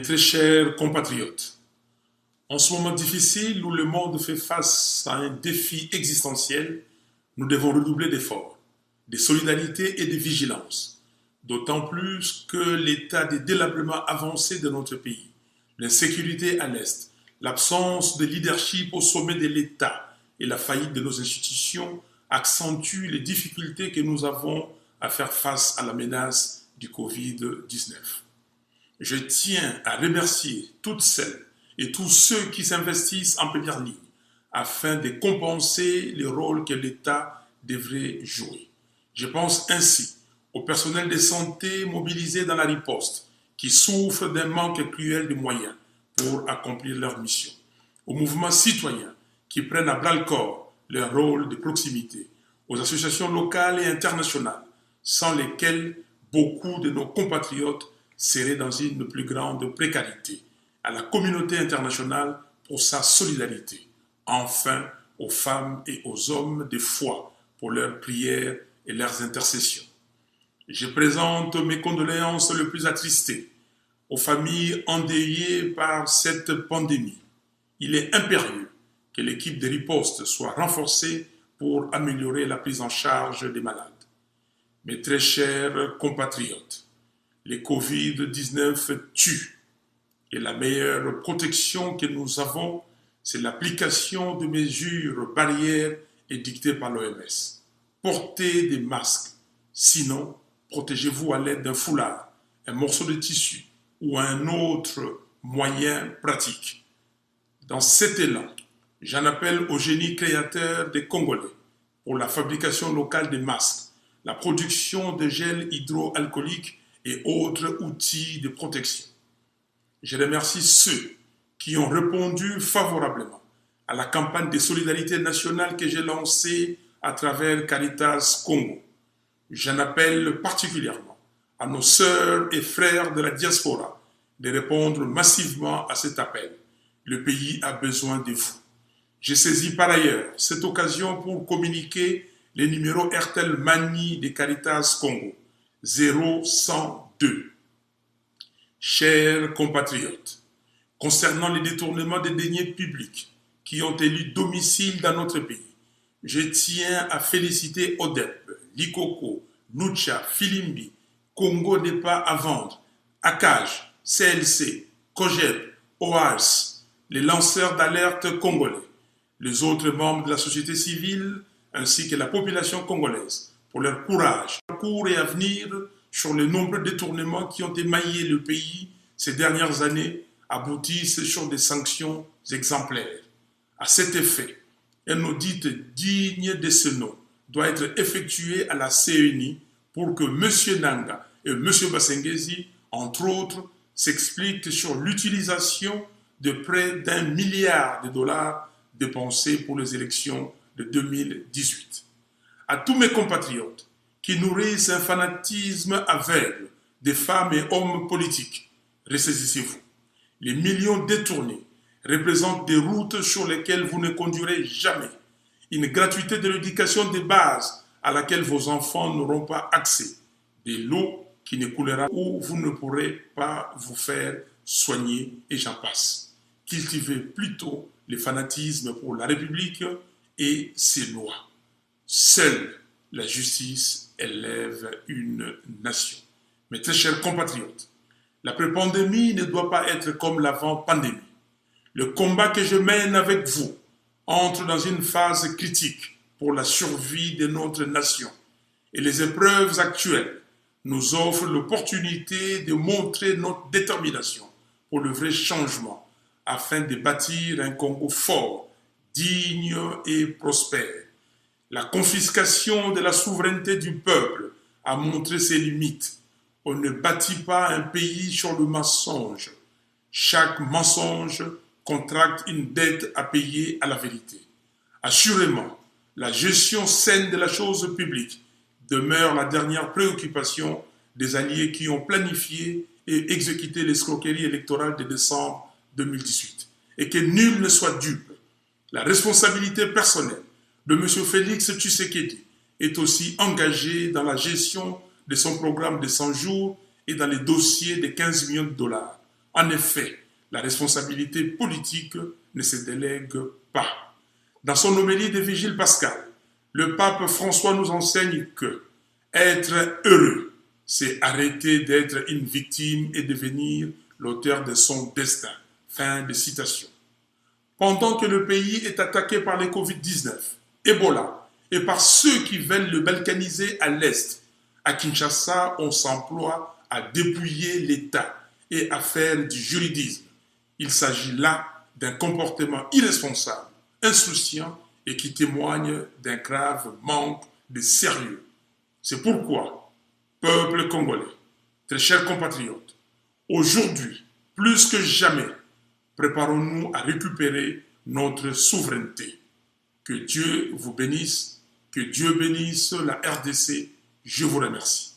Mes très chers compatriotes, en ce moment difficile où le monde fait face à un défi existentiel, nous devons redoubler d'efforts, de solidarité et de vigilance, d'autant plus que l'état de délabrement avancé de notre pays, l'insécurité à l'Est, l'absence de leadership au sommet de l'État et la faillite de nos institutions accentuent les difficultés que nous avons à faire face à la menace du Covid-19. Je tiens à remercier toutes celles et tous ceux qui s'investissent en première ligne afin de compenser le rôle que l'État devrait jouer. Je pense ainsi au personnel de santé mobilisé dans la riposte qui souffre d'un manque cruel de moyens pour accomplir leur mission, aux mouvements citoyens qui prennent à bras-le-corps leur rôle de proximité, aux associations locales et internationales sans lesquelles beaucoup de nos compatriotes seraient dans une plus grande précarité, à la communauté internationale pour sa solidarité, enfin aux femmes et aux hommes de foi pour leurs prières et leurs intercessions. Je présente mes condoléances les plus attristées aux familles endeuillées par cette pandémie. Il est impérieux que l'équipe de riposte soit renforcée pour améliorer la prise en charge des malades. Mes très chers compatriotes, le Covid-19 tue et la meilleure protection que nous avons, c'est l'application de mesures barrières édictées par l'OMS. Portez des masques, sinon protégez-vous à l'aide d'un foulard, un morceau de tissu ou un autre moyen pratique. Dans cet élan, j'en appelle au génie créateur des Congolais pour la fabrication locale des masques, la production de gel hydroalcoolique et autres outils de protection. Je remercie ceux qui ont répondu favorablement à la campagne de solidarité nationale que j'ai lancée à travers Caritas Congo. J'en appelle particulièrement à nos sœurs et frères de la diaspora de répondre massivement à cet appel. Le pays a besoin de vous. J'ai saisi par ailleurs cette occasion pour communiquer les numéros Airtel Money de Caritas Congo, 0102. Chers compatriotes, concernant les détournements des deniers publics qui ont élu domicile dans notre pays, je tiens à féliciter ODEP, Likoko, Nucha, Filimbi, Congo n'est pas à vendre, ACAJ, CLC, COGEP, OAS, les lanceurs d'alerte congolais, les autres membres de la société civile ainsi que la population congolaise pour leur courage, parcours et avenir sur les nombreux détournements qui ont émaillé le pays ces dernières années aboutissent sur des sanctions exemplaires. À cet effet, un audit digne de ce nom doit être effectué à la CENI pour que M. Nanga et M. Bassengezi, entre autres, s'expliquent sur l'utilisation de près d'1 milliard de dollars dépensés pour les élections de 2018. À tous mes compatriotes qui nourrissent un fanatisme aveugle des femmes et hommes politiques, ressaisissez-vous. Les millions détournés représentent des routes sur lesquelles vous ne conduirez jamais, une gratuité de l'éducation de base à laquelle vos enfants n'auront pas accès, de l'eau qui ne coulera où vous ne pourrez pas vous faire soigner et j'en passe. Cultivez plutôt le fanatisme pour la République et ses lois. Seule la justice élève une nation. Mes très chers compatriotes, l'après-pandémie ne doit pas être comme l'avant-pandémie. Le combat que je mène avec vous entre dans une phase critique pour la survie de notre nation. Et les épreuves actuelles nous offrent l'opportunité de montrer notre détermination pour le vrai changement afin de bâtir un Congo fort, digne et prospère. La confiscation de la souveraineté du peuple a montré ses limites. On ne bâtit pas un pays sur le mensonge. Chaque mensonge contracte une dette à payer à la vérité. Assurément, la gestion saine de la chose publique demeure la dernière préoccupation des alliés qui ont planifié et exécuté l'escroquerie électorale de décembre 2018. Et que nul ne soit dupe. La responsabilité personnelle de M. Félix Tshisekedi est aussi engagée dans la gestion de son programme de 100 jours et dans les dossiers de 15 millions de dollars. En effet, la responsabilité politique ne se délègue pas. Dans son homélie de Vigile pascal, le pape François nous enseigne que être heureux, c'est arrêter d'être une victime et devenir l'auteur de son destin. Fin de citation. Pendant que le pays est attaqué par les Covid-19, Ebola, et par ceux qui veulent le balkaniser à l'Est, à Kinshasa, on s'emploie à dépouiller l'État et à faire du juridisme. Il s'agit là d'un comportement irresponsable, insouciant et qui témoigne d'un grave manque de sérieux. C'est pourquoi, peuple congolais, très chers compatriotes, aujourd'hui, plus que jamais, préparons-nous à récupérer notre souveraineté. Que Dieu vous bénisse, que Dieu bénisse la RDC. Je vous remercie.